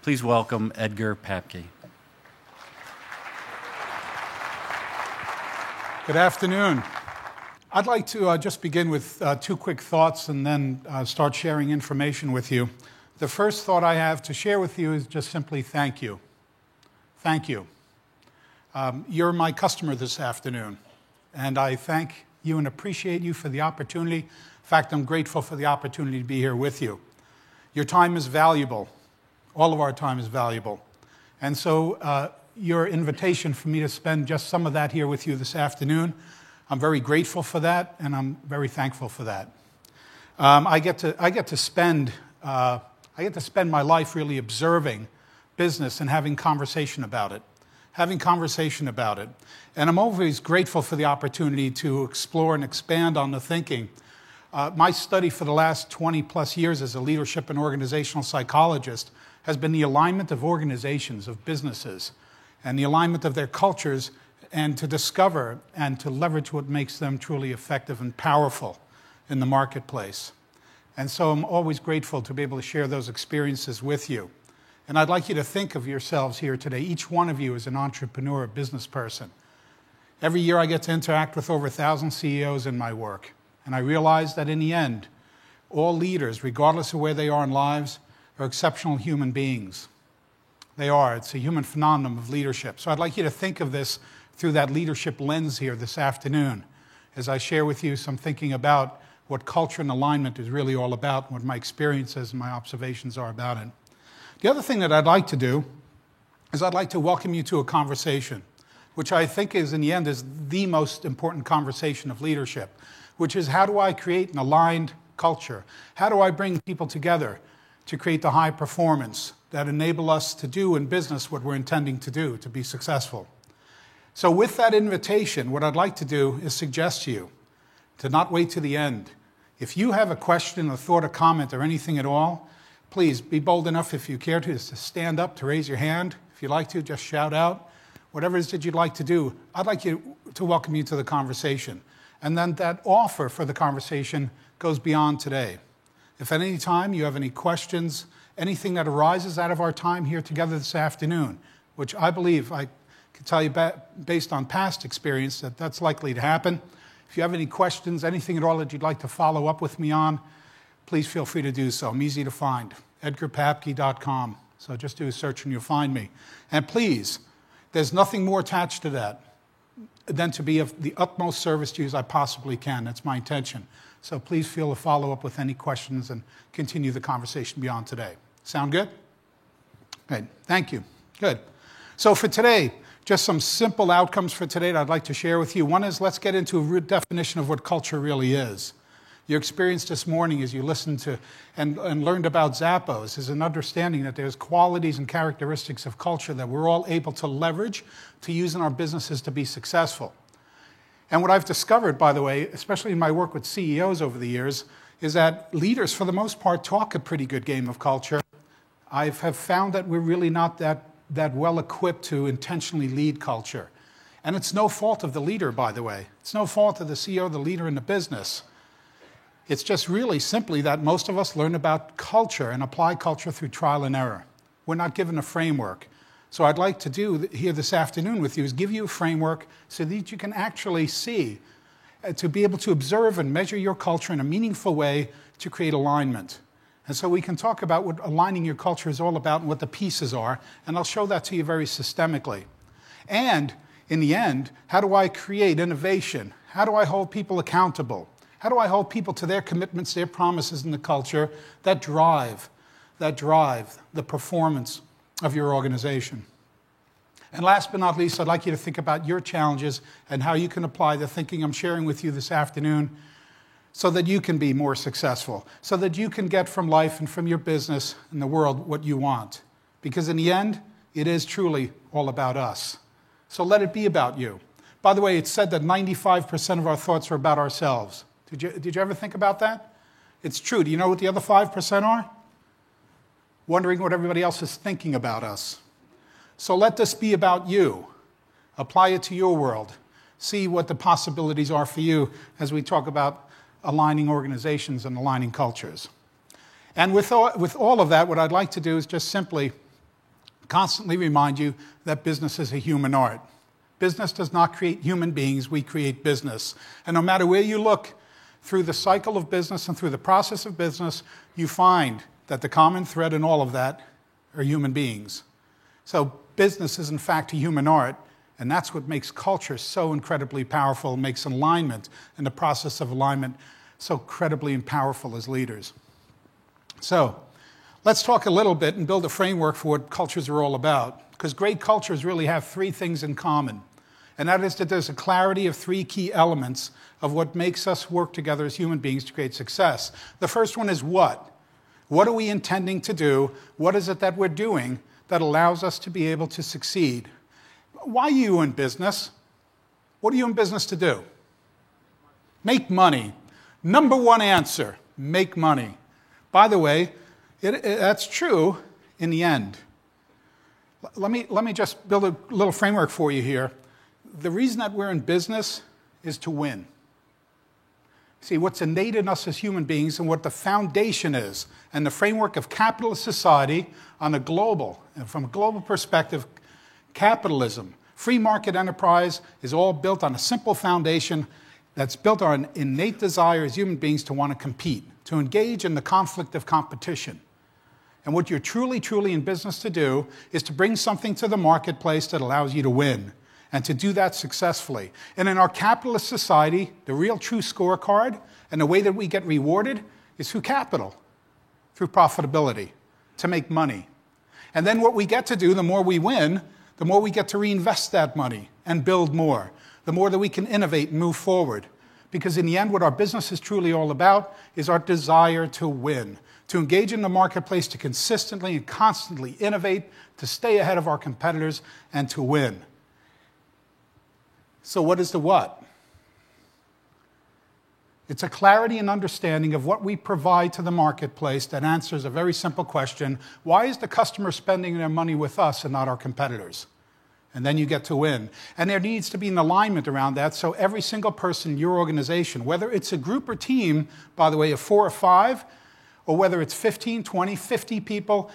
Please welcome Edgar Papke. Good afternoon. I'd like to just begin with two quick thoughts and then start sharing information with you. The first thought I have to share with you is just simply thank you. Thank you. You're my customer this afternoon, and I thank you and appreciate you for the opportunity. In fact, I'm grateful for the opportunity to be here with you. Your time is valuable. All of our time is valuable. And so your invitation for me to spend just some of that here with you this afternoon, I'm very grateful for that, and I'm very thankful for that. I get to spend my life really observing business and having conversation about it. And I'm always grateful for the opportunity to explore and expand on the thinking. My study for the last 20 plus years as a leadership and organizational psychologist has been the alignment of organizations, of businesses, and the alignment of their cultures, and to discover and to leverage what makes them truly effective and powerful in the marketplace. And so I'm always grateful to be able to share those experiences with you. And I'd like you to think of yourselves here today. Each one of you is an entrepreneur, a business person. Every year I get to interact with over 1,000 CEOs in my work. And I realize that in the end, all leaders, regardless of where they are in lives, are exceptional human beings. They are. It's a human phenomenon of leadership. So I'd like you to think of this through that leadership lens here this afternoon as I share with you some thinking about what culture and alignment is really all about, and what my experiences and my observations are about it. The other thing that I'd like to do is I'd like to welcome you to a conversation, which I think is, in the end, is the most important conversation of leadership, which is how do I create an aligned culture? How do I bring people together to create the high performance that enable us to do in business what we're intending to do, to be successful? So with that invitation, what I'd like to do is suggest to you to not wait to the end. If you have a question, a thought, a comment, or anything at all, please be bold enough, if you care to stand up, to raise your hand. If you'd like to, just shout out. Whatever it is that you'd like to do, I'd like to welcome you to the conversation. And then that offer for the conversation goes beyond today. If at any time you have any questions, anything that arises out of our time here together this afternoon, which I believe I can tell you based on past experience that that's likely to happen. If you have any questions, anything at all that you'd like to follow up with me on, please feel free to do so. I'm easy to find, edgarpapke.com. So just do a search and you'll find me. And please, there's nothing more attached to that than to be of the utmost service to you as I possibly can. That's my intention. So please feel to follow up with any questions and continue the conversation beyond today. Sound good? Good. Thank you. Good. So for today, just some simple outcomes for today that I'd like to share with you. One is let's get into a root definition of what culture really is. Your experience this morning as you listened to and learned about Zappos is an understanding that there's qualities and characteristics of culture that we're all able to leverage to use in our businesses to be successful. And what I've discovered, by the way, especially in my work with CEOs over the years, is that leaders, for the most part, talk a pretty good game of culture. I have found that we're really not that well equipped to intentionally lead culture. And it's no fault of the leader, by the way. It's no fault of the CEO, the leader in the business. It's just really simply that most of us learn about culture and apply culture through trial and error. We're not given a framework. So I'd like to do here this afternoon with you is give you a framework so that you can actually see, to be able to observe and measure your culture in a meaningful way to create alignment. And so we can talk about what aligning your culture is all about and what the pieces are, and I'll show that to you very systemically. And in the end, how do I create innovation? How do I hold people accountable? How do I hold people to their commitments, their promises in the culture that drive the performance of your organization? And last but not least, I'd like you to think about your challenges and how you can apply the thinking I'm sharing with you this afternoon so that you can be more successful, so that you can get from life and from your business and the world what you want. Because in the end, it is truly all about us. So let it be about you. By the way, it's said that 95% of our thoughts are about ourselves. Did you ever think about that? It's true. Do you know what the other 5% are? Wondering what everybody else is thinking about us. So let this be about you. Apply it to your world. See what the possibilities are for you as we talk about aligning organizations and aligning cultures. And with all of that, what I'd like to do is just simply constantly remind you that business is a human art. Business does not create human beings, we create business. And no matter where you look through the cycle of business and through the process of business, you find that the common thread in all of that are human beings. So business is in fact a human art, and that's what makes culture so incredibly powerful, makes alignment and the process of alignment so incredibly powerful as leaders. So let's talk a little bit and build a framework for what cultures are all about, because great cultures really have three things in common. And that is that there's a clarity of three key elements of what makes us work together as human beings to create success. The first one is what? What are we intending to do? What is it that we're doing that allows us to be able to succeed? Why are you in business? What are you in business to do? Make money. Number one answer, make money. By the way, that's true in the end. Let me just build a little framework for you here. The reason that we're in business is to win. See, what's innate in us as human beings and what the foundation is, and the framework of capitalist society on a global, and from a global perspective, capitalism, free market enterprise is all built on a simple foundation that's built on innate desire as human beings to want to compete, to engage in the conflict of competition. And what you're truly, truly in business to do is to bring something to the marketplace that allows you to win, and to do that successfully. And in our capitalist society, the real true scorecard and the way that we get rewarded is through capital, through profitability, to make money. And then what we get to do, the more we win, the more we get to reinvest that money and build more, the more that we can innovate and move forward. Because in the end, what our business is truly all about is our desire to win, to engage in the marketplace, to consistently and constantly innovate, to stay ahead of our competitors, and to win. So what is the what? It's a clarity and understanding of what we provide to the marketplace that answers a very simple question: why is the customer spending their money with us and not our competitors? And then you get to win. And there needs to be an alignment around that, so every single person in your organization, whether it's a group or team, by the way, of 4 or 5, or whether it's 15, 20, 50 people,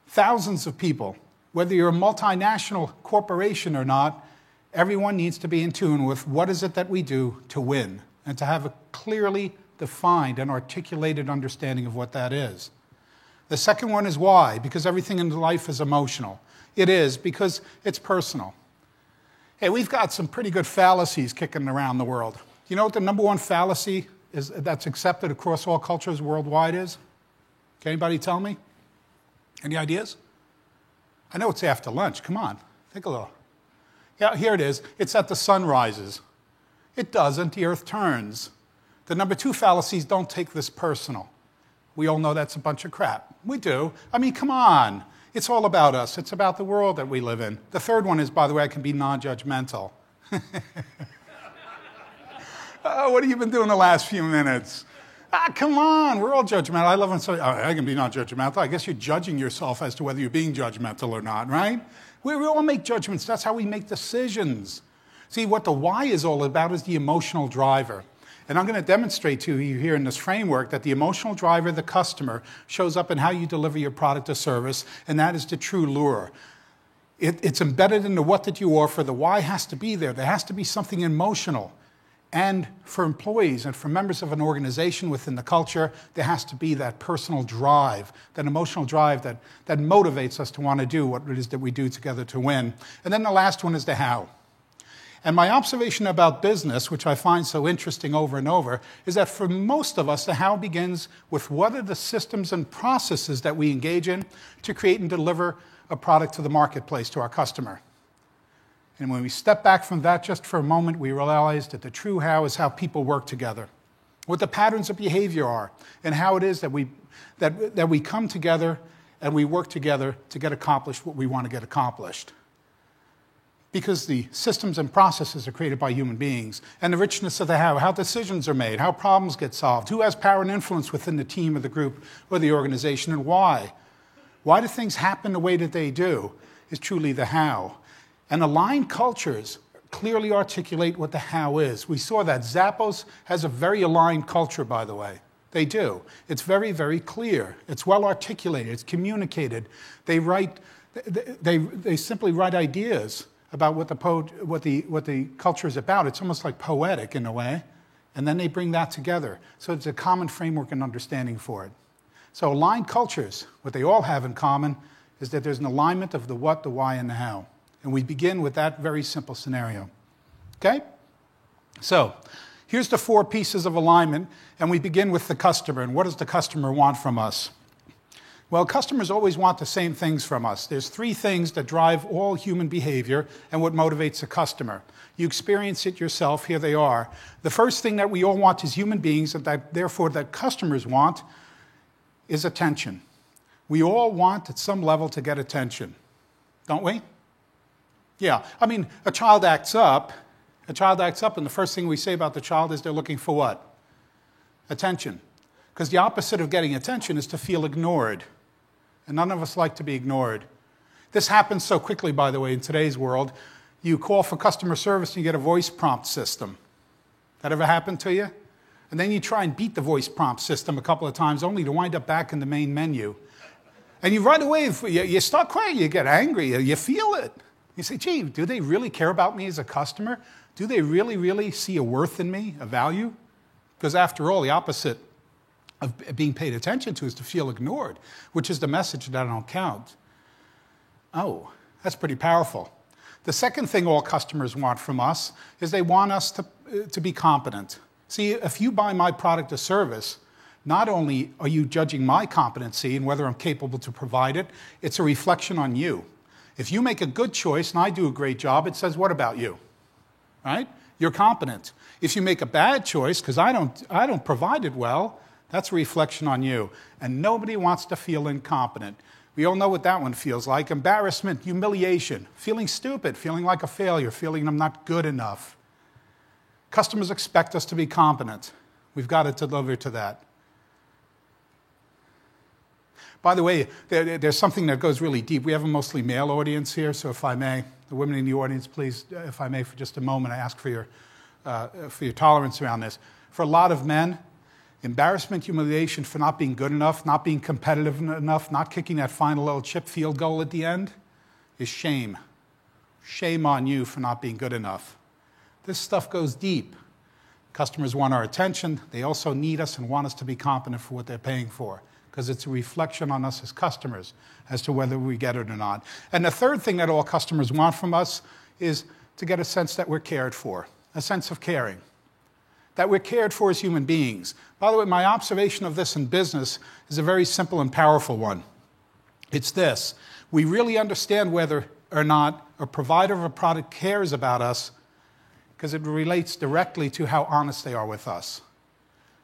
thousands of people, whether you're a multinational corporation or not, everyone needs to be in tune with what is it that we do to win, and to have a clearly defined and articulated understanding of what that is. The second one is why, because everything in life is emotional. It is, because it's personal. Hey, we've got some pretty good fallacies kicking around the world. You know what the number one fallacy is that's accepted across all cultures worldwide is? Can anybody tell me? Any ideas? I know it's after lunch. Come on, think a little. Yeah, here it is. It's that the sun rises. It doesn't. The earth turns. The number 2 fallacies: don't take this personal. We all know that's a bunch of crap. We do. I mean, come on. It's all about us. It's about the world that we live in. The third one is, by the way, I can be non-judgmental. What have you been doing the last few minutes? Come on, we're all judgmental. I love when somebody, I can be non-judgmental. I guess you're judging yourself as to whether you're being judgmental or not, right? We all make judgments. That's how we make decisions. See, what the why is all about is the emotional driver. And I'm going to demonstrate to you here in this framework that the emotional driver, the customer, shows up in how you deliver your product or service, and that is the true lure. It's embedded in the what that you offer. The why has to be there. There has to be something emotional. And for employees and for members of an organization within the culture, there has to be that personal drive, that emotional drive that motivates us to want to do what it is that we do together to win. And then the last one is the how. And my observation about business, which I find so interesting over and over, is that for most of us, the how begins with what are the systems and processes that we engage in to create and deliver a product to the marketplace, to our customer. And when we step back from that just for a moment, we realize that the true how is how people work together, what the patterns of behavior are, and how it is that we come together and we work together to get accomplished what we want to get accomplished. Because the systems and processes are created by human beings, and the richness of the how decisions are made, how problems get solved, who has power and influence within the team or the group or the organization, and why. Why do things happen the way that they do is truly the how. And aligned cultures clearly articulate what the how is. We saw that. Zappos has a very aligned culture, by the way. They do. It's very, very clear. It's well articulated. It's communicated. They write They simply write ideas about what the culture is about. It's almost like poetic in a way. And then they bring that together. So it's a common framework and understanding for it. So aligned cultures, what they all have in common is that there's an alignment of the what, the why, and the how. And we begin with that very simple scenario. Okay? So here's the 4 pieces of alignment, and we begin with the customer. And what does the customer want from us? Well, customers always want the same things from us. There's 3 things that drive all human behavior and what motivates a customer. You experience it yourself. Here they are. The first thing that we all want as human beings, and therefore that customers want, is attention. We all want at some level to get attention, don't we? Yeah. I mean, a child acts up, and the first thing we say about the child is they're looking for what? Attention. Because the opposite of getting attention is to feel ignored. And none of us like to be ignored. This happens so quickly, by the way, in today's world. You call for customer service and you get a voice prompt system. That ever happened to you? And then you try and beat the voice prompt system a couple of times only to wind up back in the main menu. And you right away, you start crying, you get angry, you feel it. You say, gee, do they really care about me as a customer? Do they really, really see a worth in me, a value? Because after all, the opposite of being paid attention to is to feel ignored, which is the message that I don't count. Oh, that's pretty powerful. The second thing all customers want from us is they want us to be competent. See, if you buy my product or service, not only are you judging my competency and whether I'm capable to provide it, it's a reflection on you. If you make a good choice and I do a great job, it says, what about you? Right? You're competent. If you make a bad choice because I don't provide it well, that's a reflection on you. And nobody wants to feel incompetent. We all know what that one feels like. Embarrassment, humiliation, feeling stupid, feeling like a failure, feeling I'm not good enough. Customers expect us to be competent. We've got to deliver to that. By the way, there's something that goes really deep. We have a mostly male audience here, so if I may, the women in the audience, please, if I may, for just a moment, I ask for your tolerance around this. For a lot of men, embarrassment, humiliation for not being good enough, not being competitive enough, not kicking that final little chip field goal at the end is shame. Shame on you for not being good enough. This stuff goes deep. Customers want our attention. They also need us and want us to be competent for what they're paying for because it's a reflection on us as customers as to whether we get it or not. And the third thing that all customers want from us is to get a sense that we're cared for, a sense of caring, that we're cared for as human beings. By the way, my observation of this in business is a very simple and powerful one. It's this: we really understand whether or not a provider of a product cares about us because it relates directly to how honest they are with us.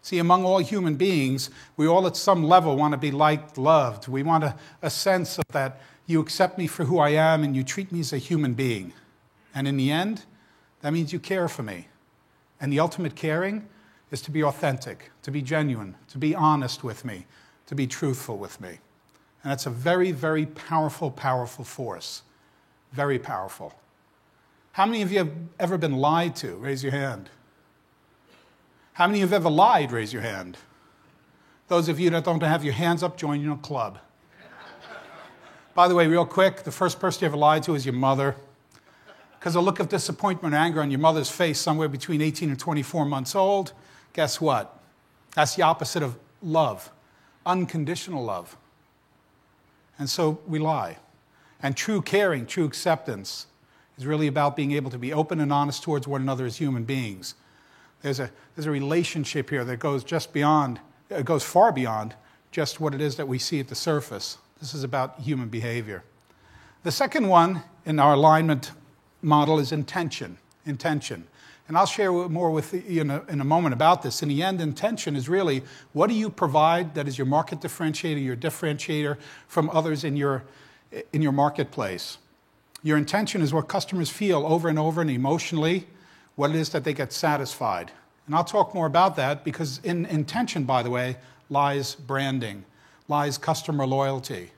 See, among all human beings, we all at some level want to be liked, loved. We want a sense of that you accept me for who I am and you treat me as a human being. And in the end, that means you care for me. And the ultimate caring is to be authentic, to be genuine, to be honest with me, to be truthful with me. And that's a very, very powerful, powerful force. Very powerful. How many of you have ever been lied to? Raise your hand. How many of you have ever lied? Raise your hand. Those of you that don't have your hands up, join your club. By the way, real quick, the first person you ever lied to is your mother. Because a look of disappointment or anger on your mother's face somewhere between 18 and 24 months old, guess what? That's the opposite of love, unconditional love. And so we lie. And true caring, true acceptance is really about being able to be open and honest towards one another as human beings. There's a relationship here that goes goes far beyond just what it is that we see at the surface. This is about human behavior. The second one in our alignment model is intention. Intention. And I'll share more with you in a moment about this. In the end, intention is really what do you provide that is your market differentiator, your differentiator from others in your marketplace. Your intention is what customers feel over and over and emotionally, what it is that they get satisfied. And I'll talk more about that because in intention, by the way, lies branding, lies customer loyalty.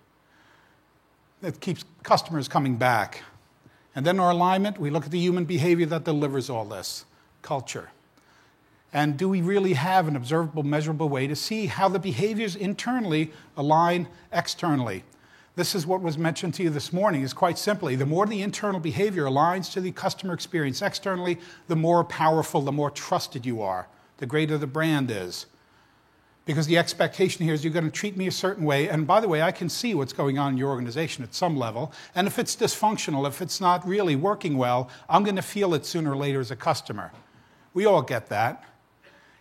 It keeps customers coming back. And then our alignment, we look at the human behavior that delivers all this, culture. And do we really have an observable, measurable way to see how the behaviors internally align externally? This is what was mentioned to you this morning, is quite simply, the more the internal behavior aligns to the customer experience externally, the more powerful, the more trusted you are, the greater the brand is. Because the expectation here is you're going to treat me a certain way, and by the way, I can see what's going on in your organization at some level, and if it's dysfunctional, if it's not really working well, I'm going to feel it sooner or later as a customer. We all get that.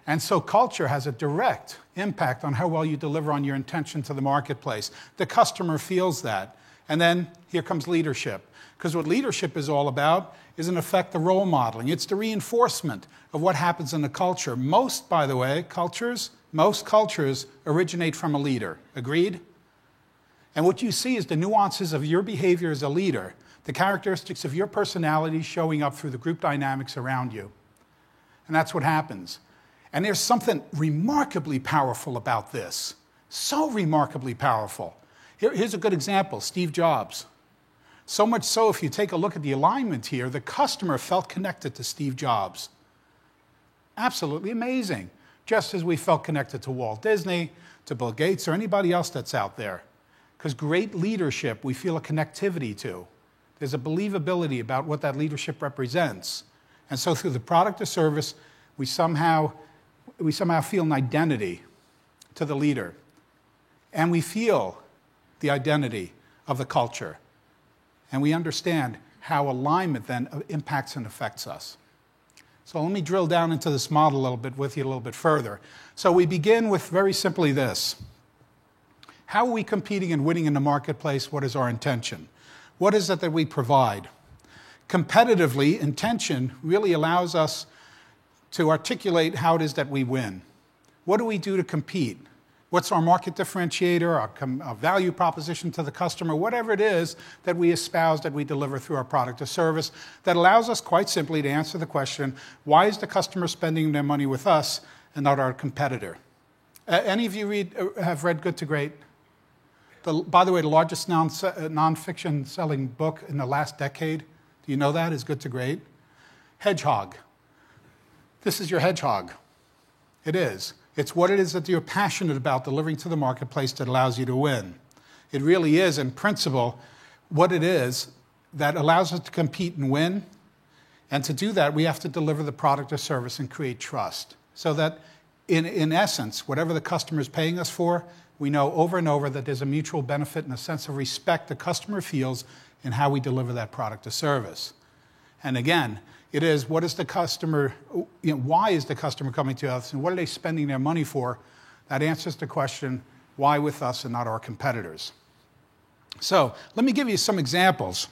And so culture has a direct impact on how well you deliver on your intention to the marketplace. The customer feels that. And then here comes leadership. Because what leadership is all about is, in effect, the role modeling. It's the reinforcement of what happens in the culture. Most, by the way, most cultures originate from a leader. Agreed? And what you see is the nuances of your behavior as a leader, the characteristics of your personality showing up through the group dynamics around you. And that's what happens. And there's something remarkably powerful about this. So remarkably powerful. Here's a good example, Steve Jobs. So much so, if you take a look at the alignment here, the customer felt connected to Steve Jobs. Absolutely amazing. Just as we felt connected to Walt Disney, to Bill Gates, or anybody else that's out there. Because great leadership, we feel a connectivity to. There's a believability about what that leadership represents. And so through the product or service, we somehow feel an identity to the leader. And we feel the identity of the culture. And we understand how alignment then impacts and affects us. So let me drill down into this model a little bit with you a little bit further. So we begin with very simply this. How are we competing and winning in the marketplace? What is our intention? What is it that we provide? Competitively, intention really allows us to articulate how it is that we win. What do we do to compete? What's our market differentiator, our value proposition to the customer, whatever it is that we espouse, that we deliver through our product or service, that allows us quite simply to answer the question, why is the customer spending their money with us and not our competitor? Any of you have read Good to Great? By the way, the largest nonfiction selling book in the last decade, do you know that, is Good to Great? Hedgehog. This is your hedgehog. It is. It's what it is that you're passionate about delivering to the marketplace that allows you to win. It really is, in principle, what it is that allows us to compete and win. And to do that, we have to deliver the product or service and create trust. So that, in essence, whatever the customer is paying us for, we know over and over that there's a mutual benefit and a sense of respect the customer feels in how we deliver that product or service. And again, it is, what is the customer, why is the customer coming to us, and what are they spending their money for? That answers the question, why with us and not our competitors? So let me give you some examples.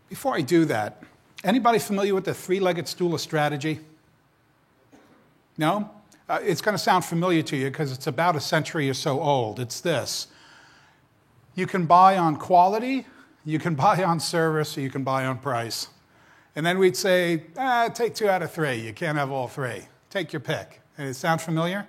Before I do that, anybody familiar with the three-legged stool of strategy? No? It's going to sound familiar to you because it's about a century or so old. It's this. You can buy on quality, you can buy on service, or you can buy on price. And then we'd say, take 2 out of 3. You can't have all 3. Take your pick. Does it sound familiar?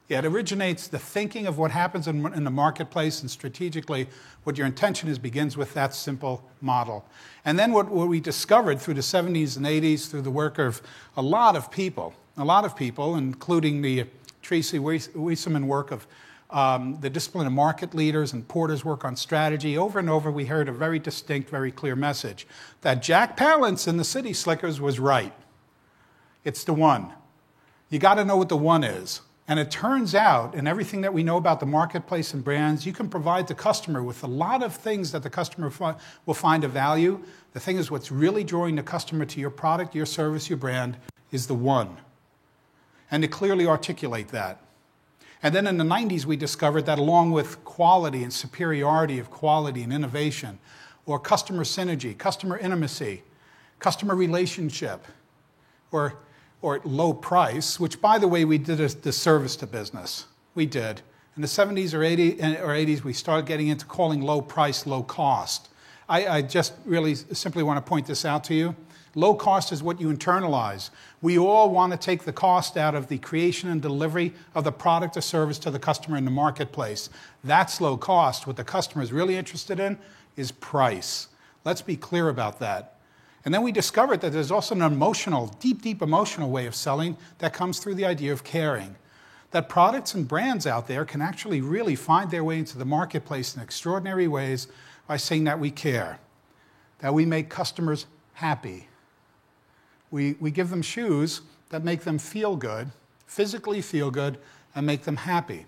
Yeah, it originates, the thinking of what happens in the marketplace and strategically what your intention is begins with that simple model. And then what we discovered through the 70s and 80s, through the work of a lot of people, including the Tracy Wieseman work of the discipline of market leaders and Porter's work on strategy, over and over we heard a very distinct, very clear message that Jack Palance in the City Slickers was right. It's the one. You got to know what the one is. And it turns out, in everything that we know about the marketplace and brands, you can provide the customer with a lot of things that the customer will find of value. The thing is, what's really drawing the customer to your product, your service, your brand, is the one. And to clearly articulate that. And then in the 90s, we discovered that along with quality and superiority of quality and innovation, or customer synergy, customer intimacy, customer relationship, or low price, which, by the way, we did a disservice to business. We did. In the 70s or 80s, we started getting into calling low price low cost. I just really simply want to point this out to you. Low cost is what you internalize. We all want to take the cost out of the creation and delivery of the product or service to the customer in the marketplace. That's low cost. What the customer is really interested in is price. Let's be clear about that. And then we discovered that there's also an emotional, deep emotional way of selling that comes through the idea of caring. that products and brands out there can actually really find their way into the marketplace in extraordinary ways by saying that we care, that we make customers happy. We give them shoes that make them feel good, physically feel good, and make them happy.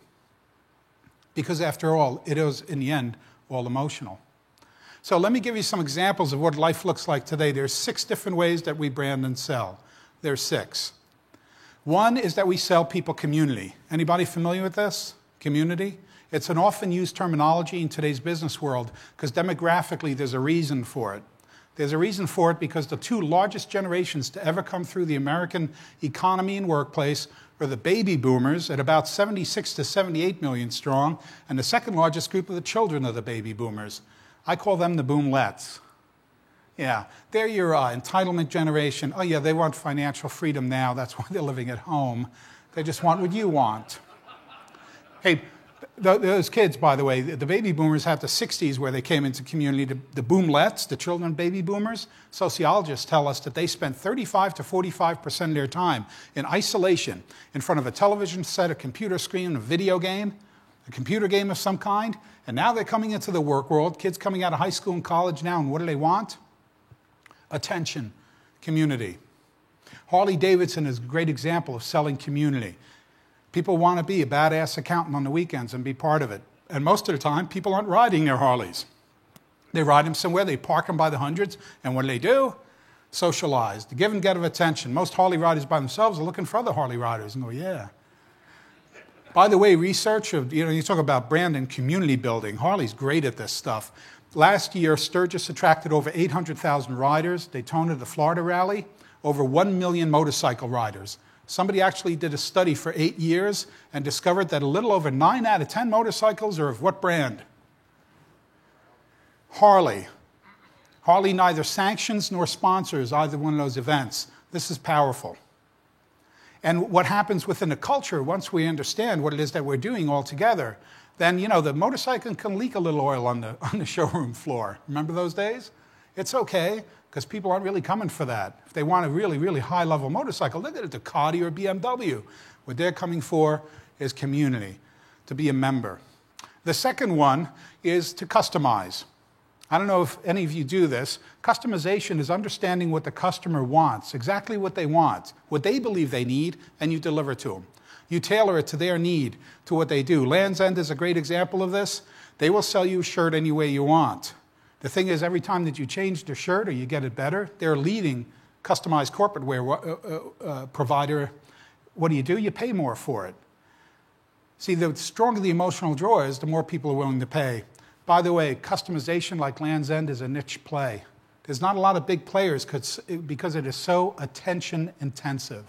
Because after all, it is, in the end, all emotional. So let me give you some examples of what life looks like today. There's 6 different ways that we brand and sell. There's 6. One is that we sell people community. Anybody familiar with this? Community? It's an often used terminology in today's business world because demographically there's a reason for it. There's a reason for it because the 2 largest generations to ever come through the American economy and workplace were the baby boomers at about 76 to 78 million strong, and the second largest group of the children of the baby boomers. I call them the boomlets. Yeah, they're your entitlement generation. Oh yeah, they want financial freedom now. That's why they're living at home. They just want what you want. Hey, those kids, by the way, the baby boomers had the 60s where they came into community. The boomlets, the children of baby boomers, sociologists tell us that they spent 35 to 45% of their time in isolation in front of a television set, a computer screen, a video game, a computer game of some kind. And now they're coming into the work world, kids coming out of high school and college now, and what do they want? Attention, community. Harley-Davidson is a great example of selling community. People want to be a badass accountant on the weekends and be part of it. And most of the time, people aren't riding their Harleys. They ride them somewhere, they park them by the hundreds, and what do? Socialize, the give and get of attention. Most Harley riders by themselves are looking for other Harley riders and go, yeah. By the way, research of, you talk about brand and community building. Harley's great at this stuff. Last year, Sturgis attracted over 800,000 riders. Daytona, the Florida Rally, over 1 million motorcycle riders. Somebody actually did a study for 8 years and discovered that a little over 9 out of 10 motorcycles are of what brand? Harley. Harley neither sanctions nor sponsors either one of those events. This is powerful. And what happens within the culture, once we understand what it is that we're doing all together, then, the motorcycle can leak a little oil on the showroom floor. Remember those days? It's okay, because people aren't really coming for that. If they want a really, really high-level motorcycle, look at a Ducati or BMW. What they're coming for is community, to be a member. The second one is to customize. I don't know if any of you do this. Customization is understanding what the customer wants, exactly what they want, what they believe they need, and you deliver to them. You tailor it to their need, to what they do. Land's End is a great example of this. They will sell you a shirt any way you want. The thing is, every time that you change the shirt or you get it better, they're a leading customized corporate wear provider. What do? You pay more for it. See, the stronger the emotional draw is, the more people are willing to pay. By the way, customization like Land's End is a niche play. There's not a lot of big players because it is so attention intensive.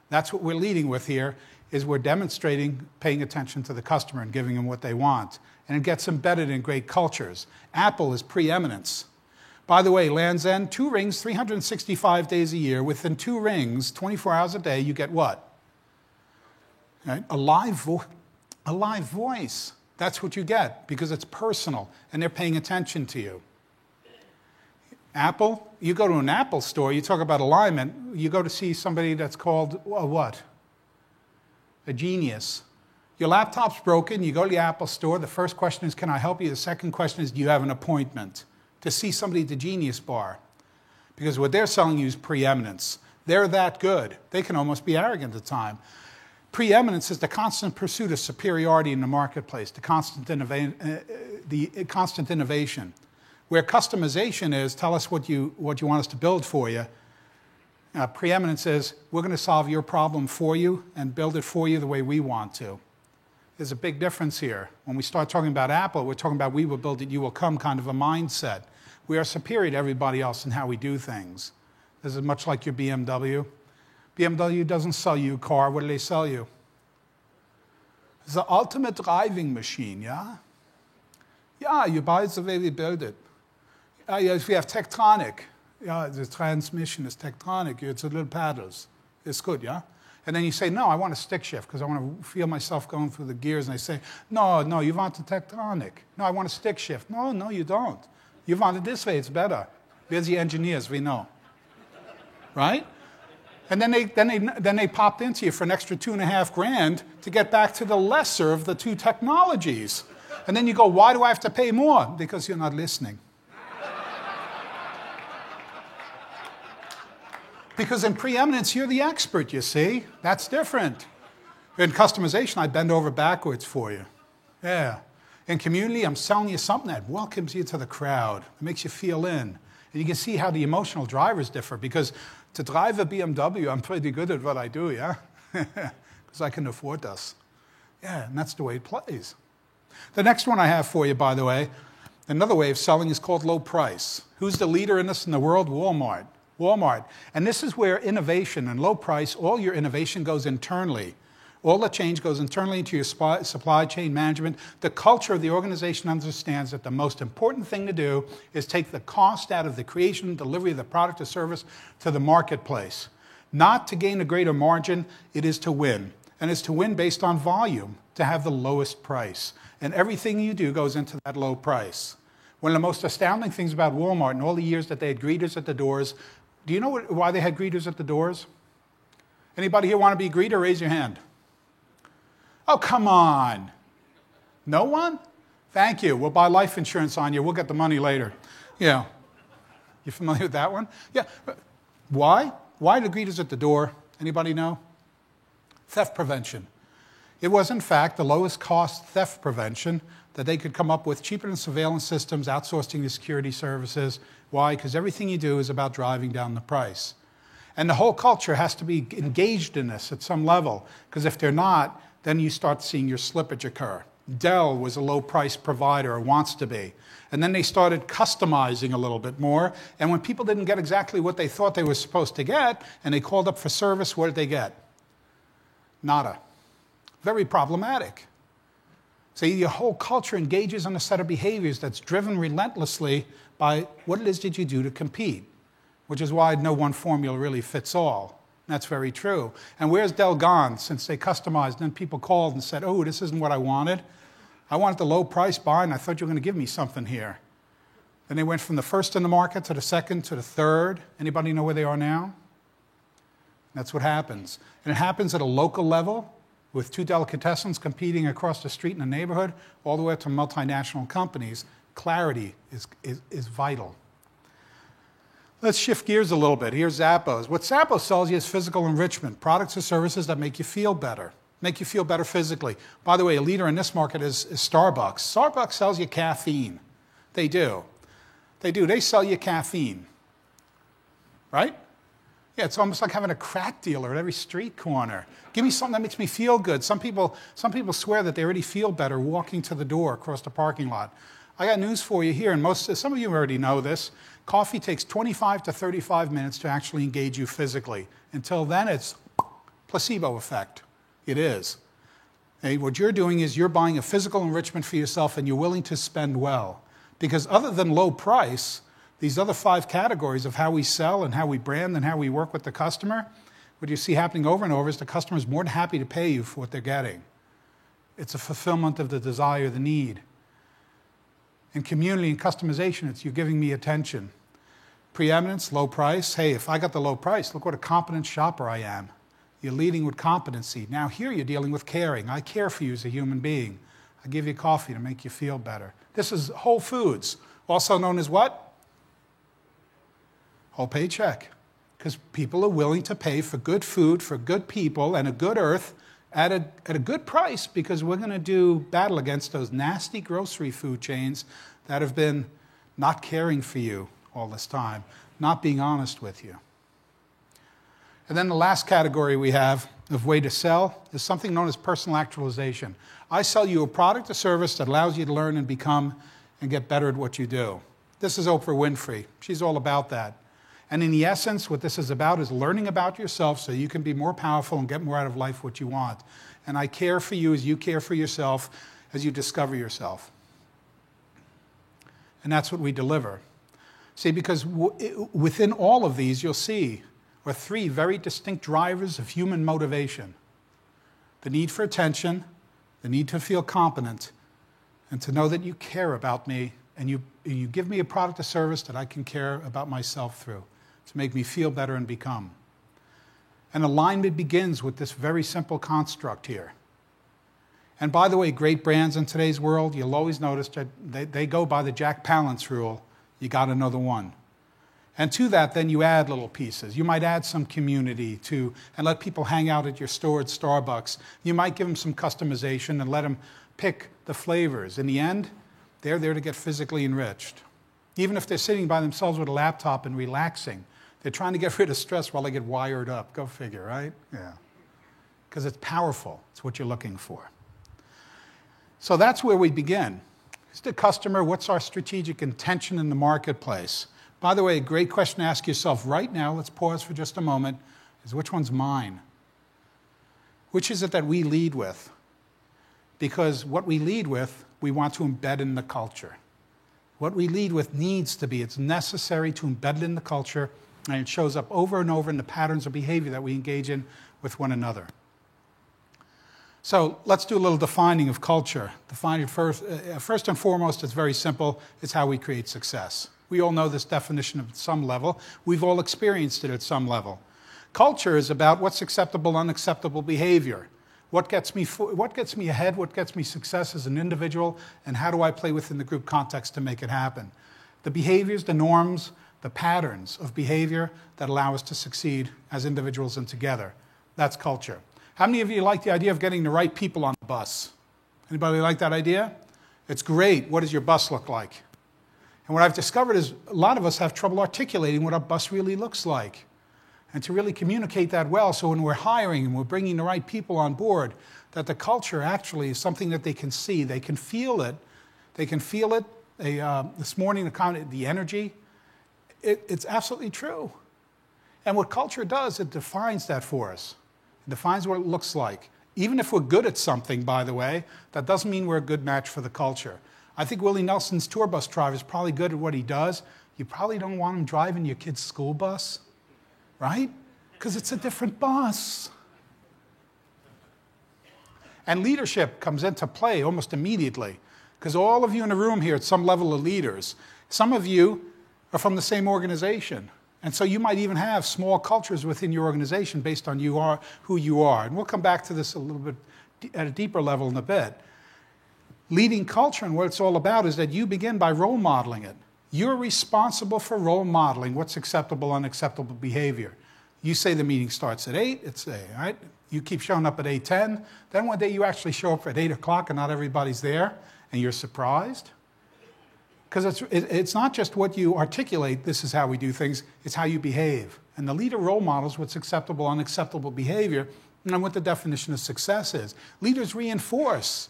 That's what we're leading with here, is we're demonstrating paying attention to the customer and giving them what they want. And it gets embedded in great cultures. Apple is preeminence. By the way, Land's End, 2 rings, 365 days a year. Within 2 rings, 24 hours a day, you get what? Right? A live voice. That's what you get, because it's personal, and they're paying attention to you. Apple, you go to an Apple store, you talk about alignment, you go to see somebody that's called a what? A genius. Your laptop's broken, you go to the Apple store, the first question is, can I help you? The second question is, do you have an appointment to see somebody at the Genius Bar? Because what they're selling you is preeminence. They're that good. They can almost be arrogant at times. Preeminence is the constant pursuit of superiority in the marketplace, the constant innovation. Where customization is, tell us what you want us to build for you. Preeminence is, we're going to solve your problem for you and build it for you the way we want to. There's a big difference here. When we start talking about Apple, we're talking about we will build it, you will come kind of a mindset. We are superior to everybody else in how we do things. This is much like your BMW. BMW doesn't sell you a car. What do they sell you? It's the ultimate driving machine, yeah? Yeah, you buy it the way we build it. Yes, we have Tektronix. Yeah, the transmission is Tektronix. It's a little paddles. It's good, yeah? And then you say, no, I want a stick shift because I want to feel myself going through the gears. And they say, no, you want the Tektronix. No, I want a stick shift. No, you don't. You want it this way, it's better. We're the engineers, we know. Right? And then they popped into you for an extra $2,500 to get back to the lesser of the two technologies. And then you go, why do I have to pay more? Because you're not listening. Because in preeminence, you're the expert, you see. That's different. In customization, I bend over backwards for you. Yeah. In community, I'm selling you something that welcomes you to the crowd. It makes you feel in. And you can see how the emotional drivers differ. Because to drive a BMW, I'm pretty good at what I do, yeah? Because I can afford this. Yeah, and that's the way it plays. The next one I have for you, by the way, another way of selling is called low price. Who's the leader in this in the world? Walmart. Walmart. And this is where innovation and low price, all your innovation goes internally. All the change goes internally into your supply chain management. The culture of the organization understands that the most important thing to do is take the cost out of the creation and delivery of the product or service to the marketplace. Not to gain a greater margin, it is to win. And it's to win based on volume, to have the lowest price. And everything you do goes into that low price. One of the most astounding things about Walmart in all the years that they had greeters at the doors, do you know why they had greeters at the doors? Anybody here want to be a greeter? Raise your hand. Oh, come on. No one? Thank you. We'll buy life insurance on you. We'll get the money later. Yeah. You familiar with that one? Yeah. Why? Why the greeters at the door? Anybody know? Theft prevention. It was, in fact, the lowest cost theft prevention that they could come up with, cheaper than surveillance systems, outsourcing the security services. Why? Because everything you do is about driving down the price. And the whole culture has to be engaged in this at some level, because if they're not, then you start seeing your slippage occur. Dell was a low-price provider, or wants to be. And then they started customizing a little bit more, and when people didn't get exactly what they thought they were supposed to get, and they called up for service, what did they get? Nada. Very problematic. So your whole culture engages in a set of behaviors that's driven relentlessly by what it is that you do to compete, which is why no one formula really fits all. That's very true. And where's Dell gone since they customized and then people called and said, oh, this isn't what I wanted. I wanted the low price buy and I thought you were going to give me something here. Then they went from the first in the market to the second to the third. Anybody know where they are now? That's what happens. And it happens at a local level with two delicatessens competing across the street in a neighborhood all the way up to multinational companies. Clarity is vital. Let's shift gears a little bit. Here's Zappos. What Zappos sells you is physical enrichment, products or services that make you feel better physically. By the way, a leader in this market is Starbucks. Starbucks sells you caffeine. They do. They sell you caffeine. Right? Yeah, it's almost like having a crack dealer at every street corner. Give me something that makes me feel good. Some people swear that they already feel better walking to the door across the parking lot. I got news for you here, and some of you already know this. Coffee takes 25 to 35 minutes to actually engage you physically. Until then, it's placebo effect. It is. Okay, what you're doing is you're buying a physical enrichment for yourself, and you're willing to spend well. Because other than low price, these other 5 categories of how we sell and how we brand and how we work with the customer, what you see happening over and over is the customer is more than happy to pay you for what they're getting. It's a fulfillment of the desire, the need. In community and customization, it's you giving me attention. Preeminence, low price. Hey, if I got the low price, look what a competent shopper I am. You're leading with competency. Now here you're dealing with caring. I care for you as a human being. I give you coffee to make you feel better. This is Whole Foods, also known as what? Whole paycheck. Because people are willing to pay for good food, for good people, and a good earth at a good price, because we're going to do battle against those nasty grocery food chains that have been not caring for you all this time, not being honest with you. And then the last category we have of way to sell is something known as personal actualization. I sell you a product or service that allows you to learn and become and get better at what you do. This is Oprah Winfrey. She's all about that. And in the essence, what this is about is learning about yourself so you can be more powerful and get more out of life what you want. And I care for you as you care for yourself as you discover yourself. And that's what we deliver. See, because within all of these, you'll see are 3 very distinct drivers of human motivation. The need for attention, the need to feel competent, and to know that you care about me and you give me a product or service that I can care about myself through, to make me feel better and become. And alignment begins with this very simple construct here. And by the way, great brands in today's world, you'll always notice that they go by the Jack Palance rule. You got to know the one. And to that, then you add little pieces. You might add some community to, and let people hang out at your store at Starbucks. You might give them some customization and let them pick the flavors. In the end, they're there to get physically enriched. Even if they're sitting by themselves with a laptop and relaxing, they're trying to get rid of stress while they get wired up. Go figure, right? Yeah. Because it's powerful. It's what you're looking for. So that's where we begin. Is the customer, what's our strategic intention in the marketplace? By the way, a great question to ask yourself right now, let's pause for just a moment, is which one's mine? Which is it that we lead with? Because what we lead with, we want to embed in the culture. What we lead with needs to be, it's necessary to embed it in the culture, and it shows up over and over in the patterns of behavior that we engage in with one another. So let's do a little defining of culture. Define it first. First and foremost, it's very simple. It's how we create success. We all know this definition at some level. We've all experienced it at some level. Culture is about what's acceptable, unacceptable behavior. What gets me ahead, what gets me success as an individual, and how do I play within the group context to make it happen? The behaviors, the norms, the patterns of behavior that allow us to succeed as individuals and together. That's culture. How many of you like the idea of getting the right people on the bus? Anybody like that idea? It's great. What does your bus look like? And what I've discovered is a lot of us have trouble articulating what our bus really looks like. And to really communicate that well, so when we're hiring and we're bringing the right people on board, that the culture actually is something that they can see. They can feel it. They can feel it. This morning, the energy, it's absolutely true. And what culture does, it defines that for us. It defines what it looks like. Even if we're good at something, by the way, that doesn't mean we're a good match for the culture. I think Willie Nelson's tour bus driver is probably good at what he does. You probably don't want him driving your kid's school bus, right? Because it's a different bus. And leadership comes into play almost immediately, because all of you in the room here at some level are leaders. Some of you are from the same organization. And so you might even have small cultures within your organization based on who you are. And we'll come back to this a little bit at a deeper level in a bit. Leading culture and what it's all about is that you begin by role modeling it. You're responsible for role modeling what's acceptable, unacceptable behavior. You say the meeting starts at 8, it's 8, right? You keep showing up at 8:10. Then one day you actually show up at 8 o'clock and not everybody's there, and you're surprised. Because it's not just what you articulate, this is how we do things, it's how you behave. And the leader role models what's acceptable, unacceptable behavior, and what the definition of success is. Leaders reinforce.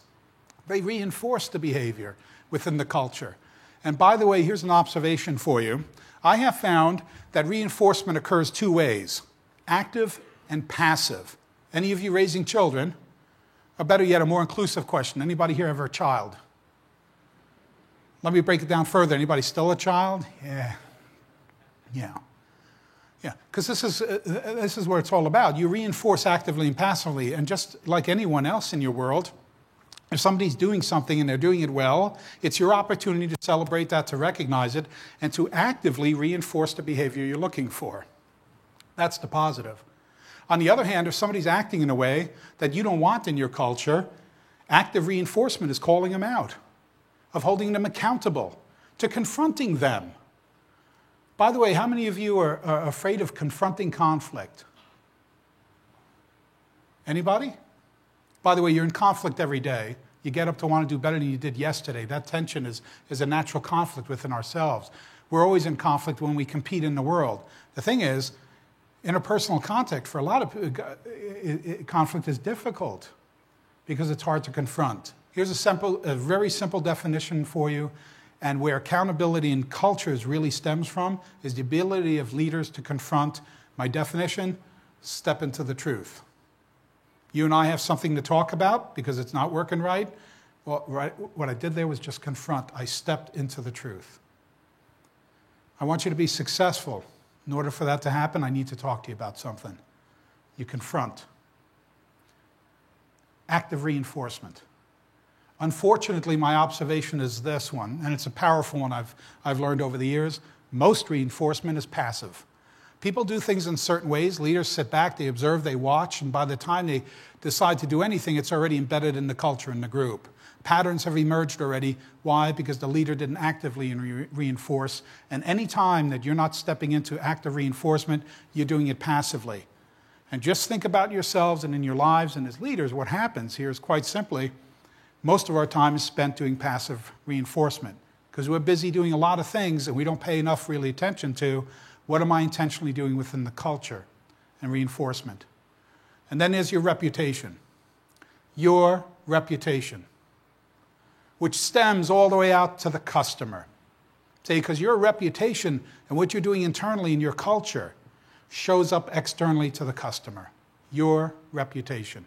They reinforce the behavior within the culture. And by the way, here's an observation for you. I have found that reinforcement occurs two ways, active and passive. Any of you raising children? Or better yet, a more inclusive question. Anybody here ever a child? Let me break it down further. Anybody still a child? Yeah. Because this is what it's all about. You reinforce actively and passively, and just like anyone else in your world, if somebody's doing something and they're doing it well, it's your opportunity to celebrate that, to recognize it, and to actively reinforce the behavior you're looking for. That's the positive. On the other hand, if somebody's acting in a way that you don't want in your culture, active reinforcement is calling them out, of holding them accountable, to confronting them. By the way, how many of you are afraid of confronting conflict? Anybody? By the way, you're in conflict every day. You get up to want to do better than you did yesterday. That tension is a natural conflict within ourselves. We're always in conflict when we compete in the world. The thing is, interpersonal contact for a lot of conflict is difficult because it's hard to confront. Here's a very simple definition for you, and where accountability in cultures really stems from is the ability of leaders to confront. My definition, step into the truth. You and I have something to talk about because it's not working right. Well, what I did there was just confront. I stepped into the truth. I want you to be successful. In order for that to happen, I need to talk to you about something. You confront. Active reinforcement. Unfortunately, my observation is this one, and it's a powerful one I've learned over the years. Most reinforcement is passive. People do things in certain ways. Leaders sit back, they observe, they watch, and by the time they decide to do anything, it's already embedded in the culture in the group. Patterns have emerged already. Why? Because the leader didn't actively reinforce. And any time that you're not stepping into active reinforcement, you're doing it passively. And just think about yourselves and in your lives and as leaders, what happens here is quite simply, most of our time is spent doing passive reinforcement because we're busy doing a lot of things and we don't pay enough really attention to what am I intentionally doing within the culture and reinforcement. And then there's your reputation. Your reputation, which stems all the way out to the customer. See, because your reputation and what you're doing internally in your culture shows up externally to the customer. Your reputation.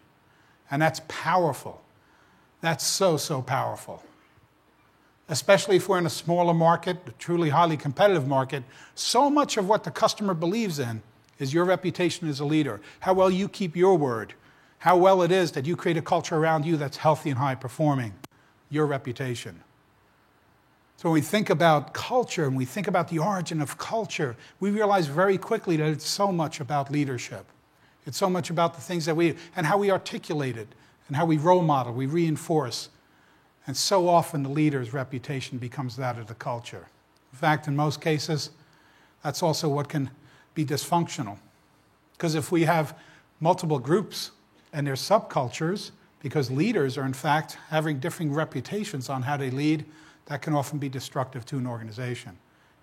And that's powerful. That's so, so powerful. Especially if we're in a smaller market, a truly highly competitive market, so much of what the customer believes in is your reputation as a leader, how well you keep your word, how well it is that you create a culture around you that's healthy and high performing. Your reputation. So when we think about culture and we think about the origin of culture, we realize very quickly that it's so much about leadership. It's so much about the things that and how we articulate it, and how we role model, we reinforce. And so often the leader's reputation becomes that of the culture. In fact, in most cases, that's also what can be dysfunctional. Because if we have multiple groups and their subcultures, because leaders are in fact having differing reputations on how they lead, that can often be destructive to an organization.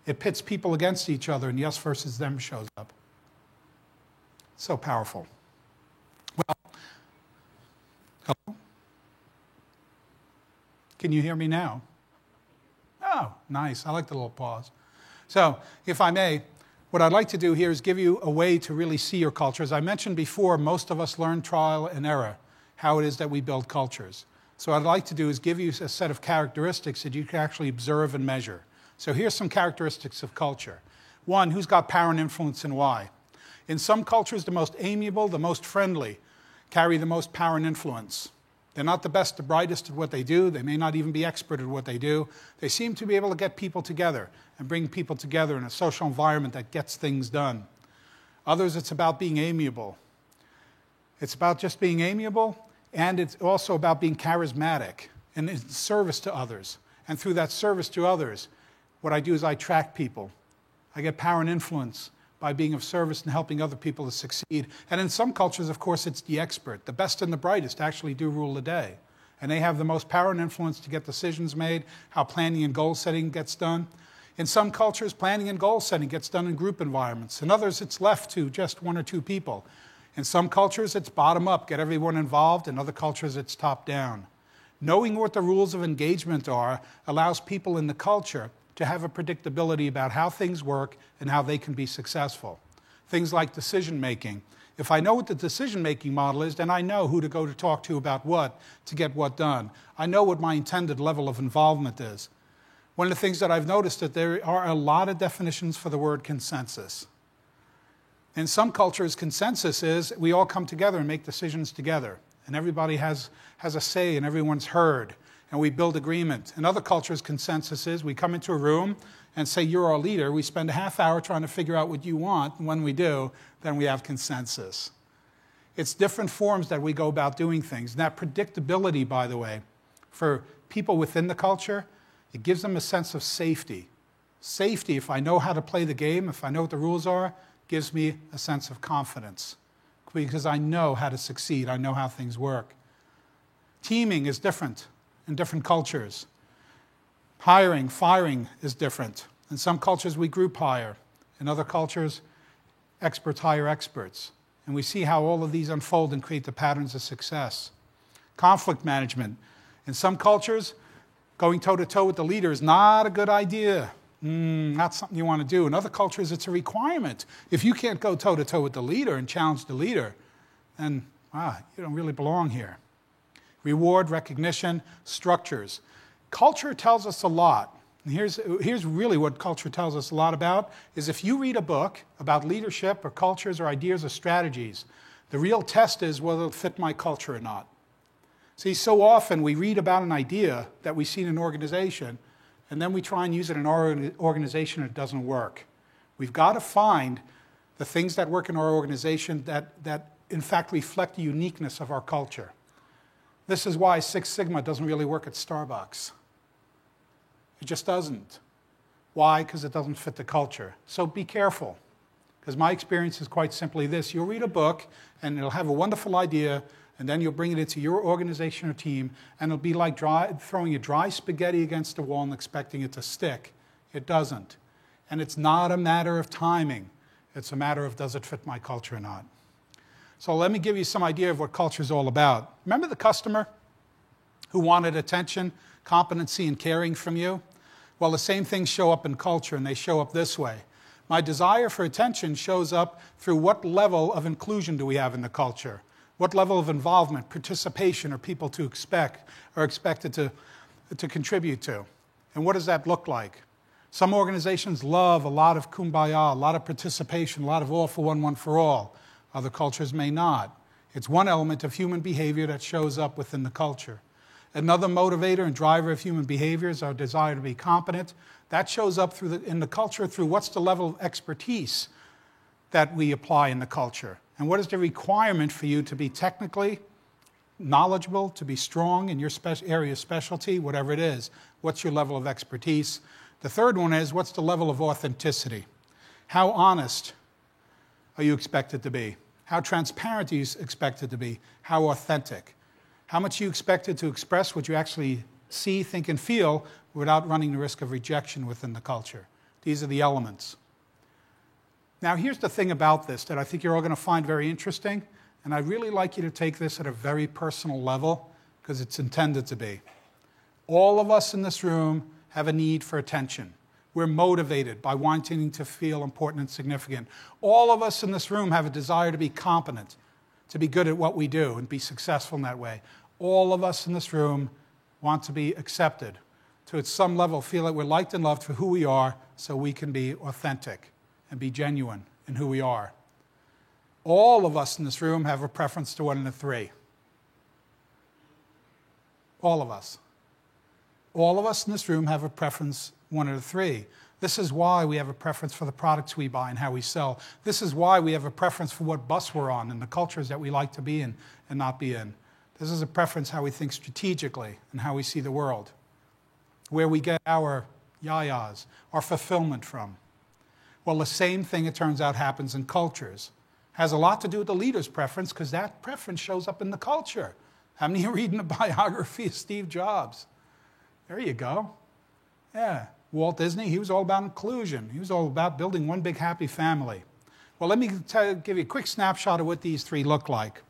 It pits people against each other and us versus them shows up. So powerful. Well, hello? Can you hear me now? Oh, nice. I like the little pause. So, if I may, what I'd like to do here is give you a way to really see your culture. As I mentioned before, most of us learn trial and error, how it is that we build cultures. So what I'd like to do is give you a set of characteristics that you can actually observe and measure. So here's some characteristics of culture. One, who's got power and influence and why? In some cultures, the most amiable, the most friendly, carry the most power and influence. They're not the best, the brightest at what they do. They may not even be expert at what they do. They seem to be able to get people together and bring people together in a social environment that gets things done. Others, it's about being amiable. It's about just being amiable, and it's also about being charismatic and in service to others. And through that service to others, what I do is I attract people. I get power and influence by being of service and helping other people to succeed. And in some cultures, of course, it's the expert. The best and the brightest actually do rule the day. And they have the most power and influence to get decisions made, how planning and goal setting gets done. In some cultures, planning and goal setting gets done in group environments. In others, it's left to just one or two people. In some cultures, it's bottom up, get everyone involved. In other cultures, it's top down. Knowing what the rules of engagement are allows people in the culture to have a predictability about how things work and how they can be successful. Things like decision making. If I know what the decision making model is, then I know who to go to talk to about what to get what done. I know what my intended level of involvement is. One of the things that I've noticed that there are a lot of definitions for the word consensus. In some cultures, consensus is we all come together and make decisions together. And everybody has a say and everyone's heard. And we build agreement. In other cultures, consensus is we come into a room and say, you're our leader. We spend a half hour trying to figure out what you want. And when we do, then we have consensus. It's different forms that we go about doing things. And that predictability, by the way, for people within the culture, it gives them a sense of safety. Safety, if I know how to play the game, if I know what the rules are, gives me a sense of confidence. Because I know how to succeed. I know how things work. Teaming is different in different cultures. Hiring, firing is different. In some cultures, we group hire. In other cultures, experts hire experts. And we see how all of these unfold and create the patterns of success. Conflict management. In some cultures, going toe-to-toe with the leader is not a good idea. Not something you want to do. In other cultures, it's a requirement. If you can't go toe-to-toe with the leader and challenge the leader, then you don't really belong here. Reward, recognition, structures. Culture tells us a lot. And here's really what culture tells us a lot about, is if you read a book about leadership or cultures or ideas or strategies, the real test is whether it'll fit my culture or not. See, so often we read about an idea that we see in an organization, and then we try and use it in our organization and it doesn't work. We've got to find the things that work in our organization that in fact reflect the uniqueness of our culture. This is why Six Sigma doesn't really work at Starbucks. It just doesn't. Why? Because it doesn't fit the culture. So be careful, because my experience is quite simply this. You'll read a book, and it'll have a wonderful idea, and then you'll bring it into your organization or team, and it'll be like throwing a dry spaghetti against the wall and expecting it to stick. It doesn't. And it's not a matter of timing. It's a matter of, does it fit my culture or not? So let me give you some idea of what culture is all about. Remember the customer who wanted attention, competency, and caring from you? Well, the same things show up in culture, and they show up this way. My desire for attention shows up through what level of inclusion do we have in the culture? What level of involvement, participation are people to expect or expected to contribute to? And what does that look like? Some organizations love a lot of kumbaya, a lot of participation, a lot of all for one, one for all. Other cultures may not. It's one element of human behavior that shows up within the culture. Another motivator and driver of human behavior is our desire to be competent. That shows up in the culture through what's the level of expertise that we apply in the culture. And what is the requirement for you to be technically knowledgeable, to be strong in your area of specialty, whatever it is. What's your level of expertise? The third one is, what's the level of authenticity? How honest are you expected to be? How transparent are you expected to be? How authentic? How much are you expected to express what you actually see, think, and feel without running the risk of rejection within the culture? These are the elements. Now, here's the thing about this that I think you're all going to find very interesting, and I'd really like you to take this at a very personal level, because it's intended to be. All of us in this room have a need for attention. We're motivated by wanting to feel important and significant. All of us in this room have a desire to be competent, to be good at what we do and be successful in that way. All of us in this room want to be accepted, to at some level feel that we're liked and loved for who we are so we can be authentic and be genuine in who we are. All of us in this room have a preference to one of the three. All of us. All of us in this room have a preference, one of the three. This is why we have a preference for the products we buy and how we sell. This is why we have a preference for what bus we're on and the cultures that we like to be in and not be in. This is a preference how we think strategically and how we see the world, where we get our yayas, our fulfillment from. Well, the same thing, it turns out, happens in cultures. Has a lot to do with the leader's preference, because that preference shows up in the culture. How many of you reading a biography of Steve Jobs? There you go. Yeah. Walt Disney, he was all about inclusion. He was all about building one big happy family. Well, let me give you a quick snapshot of what these three look like.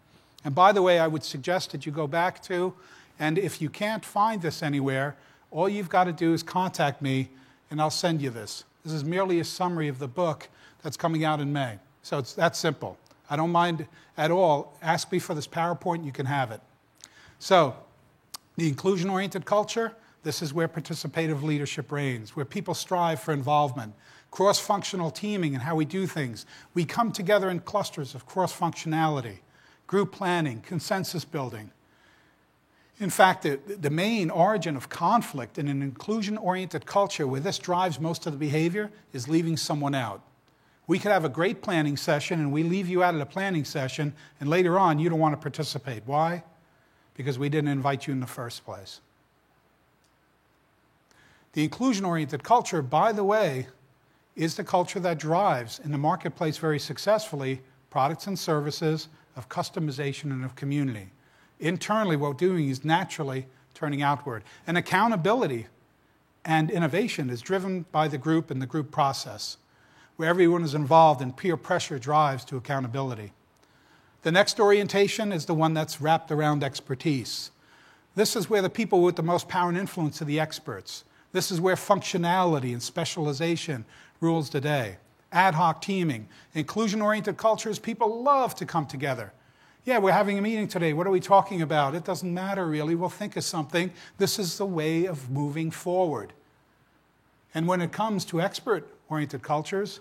And by the way, I would suggest that you go back to, and if you can't find this anywhere, all you've got to do is contact me, and I'll send you this. This is merely a summary of the book that's coming out in May. So it's that simple. I don't mind at all. Ask me for this PowerPoint, you can have it. So, the inclusion-oriented culture, this is where participative leadership reigns, where people strive for involvement, cross-functional teaming and how we do things. We come together in clusters of cross-functionality, group planning, consensus building. In fact, the main origin of conflict in an inclusion-oriented culture where this drives most of the behavior is leaving someone out. We could have a great planning session and we leave you out of the planning session, and later on you don't want to participate. Why? Because we didn't invite you in the first place. The inclusion-oriented culture, by the way, is the culture that drives in the marketplace very successfully products and services of customization and of community. Internally, what we're doing is naturally turning outward. And accountability and innovation is driven by the group and the group process, where everyone is involved and peer pressure drives to accountability. The next orientation is the one that's wrapped around expertise. This is where the people with the most power and influence are the experts. This is where functionality and specialization rules today. Ad hoc teaming. Inclusion-oriented cultures, people love to come together. Yeah, we're having a meeting today. What are we talking about? It doesn't matter, really. We'll think of something. This is the way of moving forward. And when it comes to expert-oriented cultures,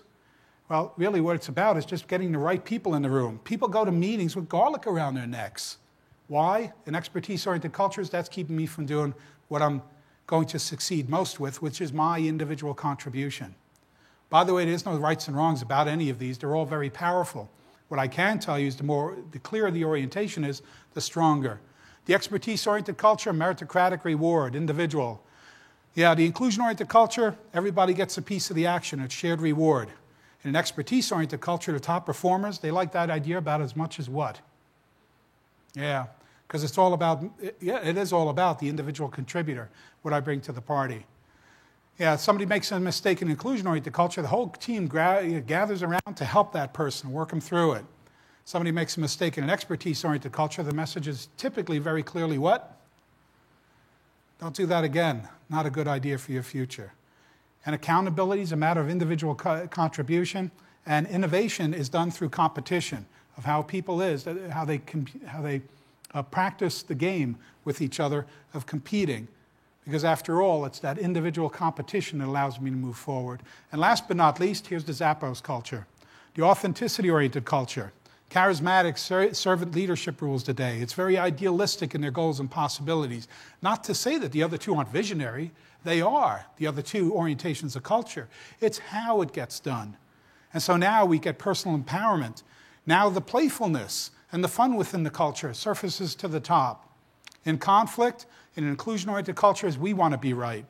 well, really what it's about is just getting the right people in the room. People go to meetings with garlic around their necks. Why? In expertise-oriented cultures, that's keeping me from doing what I'm going to succeed most with, which is my individual contribution. By the way, there's no rights and wrongs about any of these. They're all very powerful. What I can tell you is the clearer the orientation is, the stronger. The expertise-oriented culture, meritocratic reward, individual. Yeah, the inclusion-oriented culture, everybody gets a piece of the action. It's shared reward. In an expertise-oriented culture, the top performers, they like that idea about as much as what? Yeah, because it's all about, yeah, it is all about the individual contributor, what I bring to the party. Yeah, if somebody makes a mistake in inclusion-oriented culture, the whole team gathers around to help that person, work them through it. Somebody makes a mistake in an expertise-oriented culture, the message is typically very clearly what? Don't do that again. Not a good idea for your future. And accountability is a matter of individual contribution, and innovation is done through competition of how people how they practice the game with each other of competing. Because after all, it's that individual competition that allows me to move forward. And last but not least, here's the Zappos culture, the authenticity-oriented culture. Charismatic servant leadership rules today. It's very idealistic in their goals and possibilities. Not to say that the other two aren't visionary. They are, the other two orientations of culture. It's how it gets done. And so now we get personal empowerment. Now the playfulness and the fun within the culture surfaces to the top. In conflict, in an inclusion-oriented culture, is we want to be right.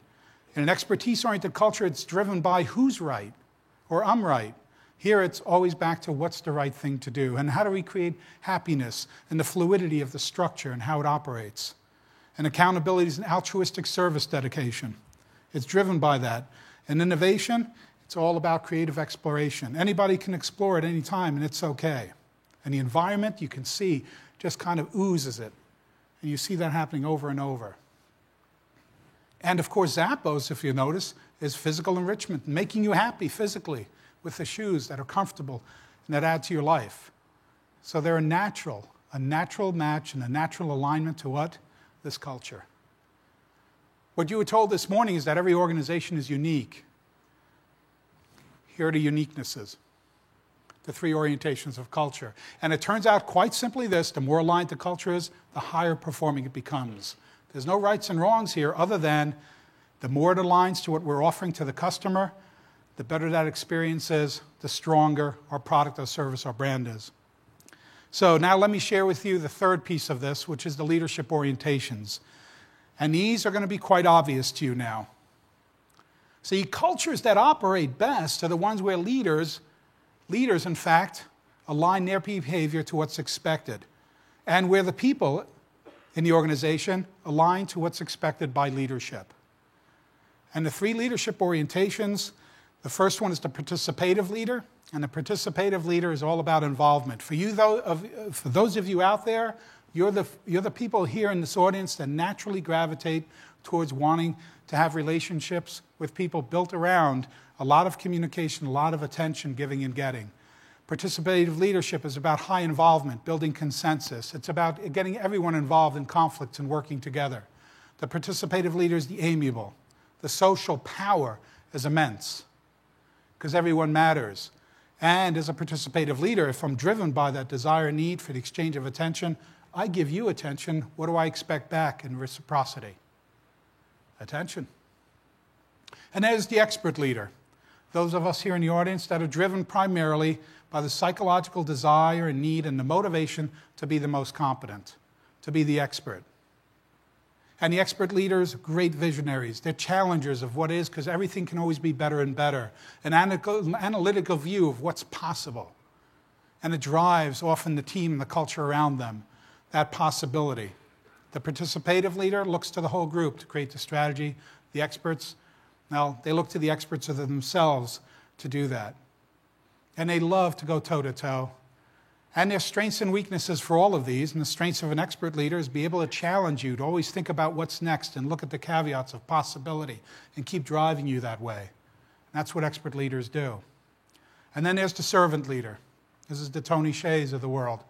In an expertise-oriented culture, it's driven by who's right or I'm right. Here it's always back to what's the right thing to do and how do we create happiness and the fluidity of the structure and how it operates. And accountability is an altruistic service dedication. It's driven by that. And innovation, it's all about creative exploration. Anybody can explore at any time and it's okay. And the environment, you can see, just kind of oozes it. And you see that happening over and over. And of course, Zappos, if you notice, is physical enrichment, making you happy physically with the shoes that are comfortable and that add to your life. So they're a natural match and a natural alignment to what? This culture. What you were told this morning is that every organization is unique. Here are the uniquenesses, the three orientations of culture. And it turns out quite simply this, the more aligned the culture is, the higher performing it becomes. There's no rights and wrongs here other than the more it aligns to what we're offering to the customer, the better that experience is, the stronger our product or service or brand is. So now let me share with you the third piece of this, which is the leadership orientations. And these are going to be quite obvious to you now. See, cultures that operate best are the ones where leaders in fact, align their behavior to what's expected, and where the people in the organization align to what's expected by leadership. And the three leadership orientations, the first one is the participative leader, and the participative leader is all about involvement. For you, for those of you out there, you're the people here in this audience that naturally gravitate towards wanting to have relationships with people built around a lot of communication, a lot of attention, giving and getting. Participative leadership is about high involvement, building consensus. It's about getting everyone involved in conflicts and working together. The participative leader is the amiable. The social power is immense because everyone matters. And as a participative leader, if I'm driven by that desire and need for the exchange of attention, I give you attention. What do I expect back in reciprocity? Attention. And there's the expert leader. Those of us here in the audience that are driven primarily by the psychological desire and need and the motivation to be the most competent, to be the expert. And the expert leaders, great visionaries. They're challengers of what is, because everything can always be better and better. An analytical view of what's possible. And it drives often the team and the culture around them, that possibility. The participative leader looks to the whole group to create the strategy. The experts, well, they look to the experts of themselves to do that. And they love to go toe-to-toe. And there's strengths and weaknesses for all of these, and the strengths of an expert leader is be able to challenge you to always think about what's next and look at the caveats of possibility and keep driving you that way. And that's what expert leaders do. And then there's the servant leader. This is the Tony Hsiehs of the world.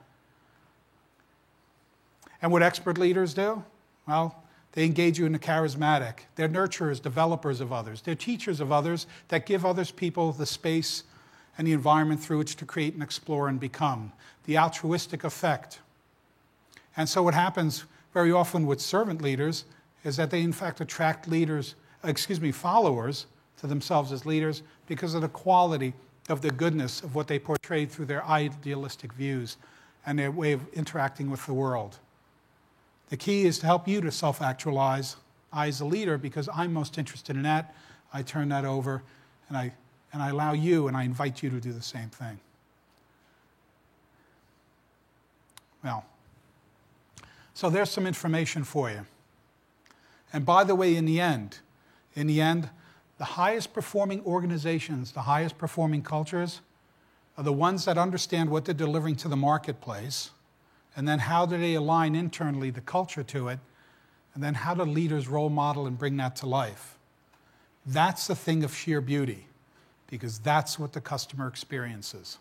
And what expert leaders do? Well, they engage you in the charismatic. They're nurturers, developers of others. They're teachers of others that give others people the space and the environment through which to create and explore and become. The altruistic effect. And so what happens very often with servant leaders is that they in fact attract followers to themselves as leaders because of the quality of the goodness of what they portrayed through their idealistic views and their way of interacting with the world. The key is to help you to self-actualize. I, as a leader, because I'm most interested in that, I turn that over and I allow you and I invite you to do the same thing. Well, so there's some information for you. And by the way, in the end, the highest performing organizations, the highest performing cultures are the ones that understand what they're delivering to the marketplace, and then how do they align internally the culture to it, and then how do leaders role model and bring that to life. That's the thing of sheer beauty, because that's what the customer experiences.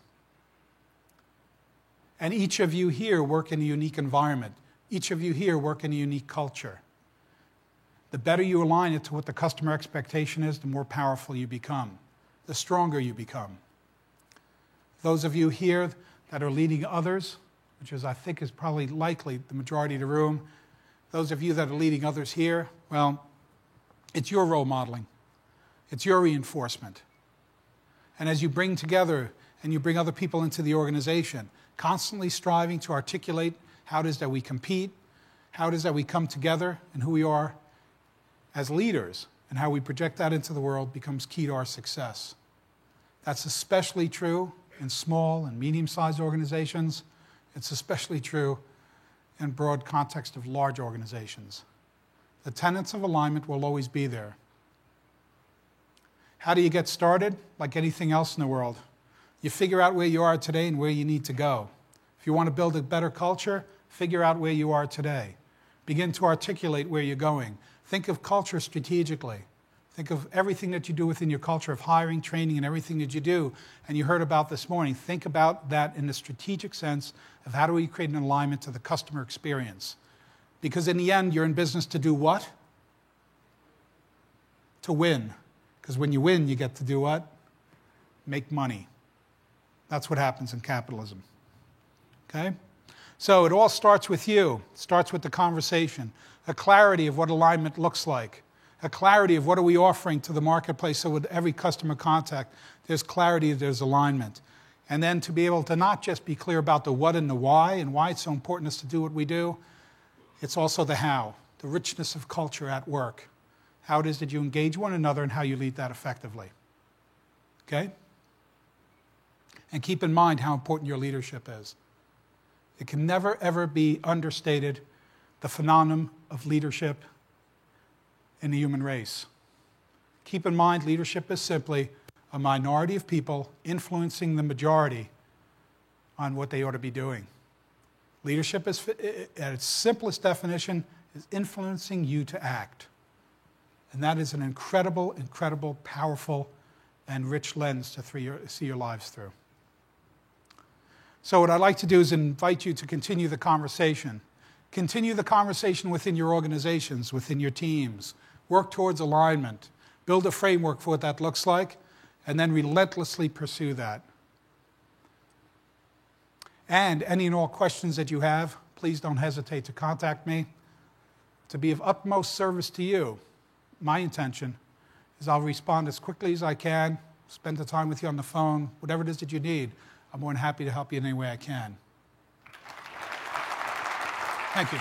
And each of you here work in a unique environment. Each of you here work in a unique culture. The better you align it to what the customer expectation is, the more powerful you become, the stronger you become. Those of you here that are leading others, which is, I think, is probably likely the majority of the room, those of you that are leading others here, well, it's your role modeling. It's your reinforcement. And as you bring together and you bring other people into the organization, constantly striving to articulate how it is that we compete, how it is that we come together, and who we are as leaders, and how we project that into the world becomes key to our success. That's especially true in small and medium-sized organizations. It's especially true in broad context of large organizations. The tenets of alignment will always be there. How do you get started? Like anything else in the world. You figure out where you are today and where you need to go. If you want to build a better culture, figure out where you are today. Begin to articulate where you're going. Think of culture strategically. Think of everything that you do within your culture of hiring, training, and everything that you do. And you heard about this morning. Think about that in the strategic sense of how do we create an alignment to the customer experience. Because in the end, you're in business to do what? To win. Because when you win, you get to do what? Make money. That's what happens in capitalism. Okay? So it all starts with you. It starts with the conversation. A clarity of what alignment looks like. A clarity of what are we offering to the marketplace so with every customer contact, there's clarity, there's alignment. And then to be able to not just be clear about the what and the why and why it's so important us to do what we do, it's also the how, the richness of culture at work. How it is that you engage one another and how you lead that effectively. Okay? And keep in mind how important your leadership is. It can never, ever be understated, the phenomenon of leadership in the human race. Keep in mind, leadership is simply a minority of people influencing the majority on what they ought to be doing. Leadership is, at its simplest definition, is influencing you to act. And that is an incredible, incredible, powerful, and rich lens to see your lives through. So what I'd like to do is invite you to continue the conversation. Continue the conversation within your organizations, within your teams. Work towards alignment. Build a framework for what that looks like, and then relentlessly pursue that. And any and all questions that you have, please don't hesitate to contact me. To be of utmost service to you, my intention is I'll respond as quickly as I can, spend the time with you on the phone, whatever it is that you need. I'm more than happy to help you in any way I can. Thank you.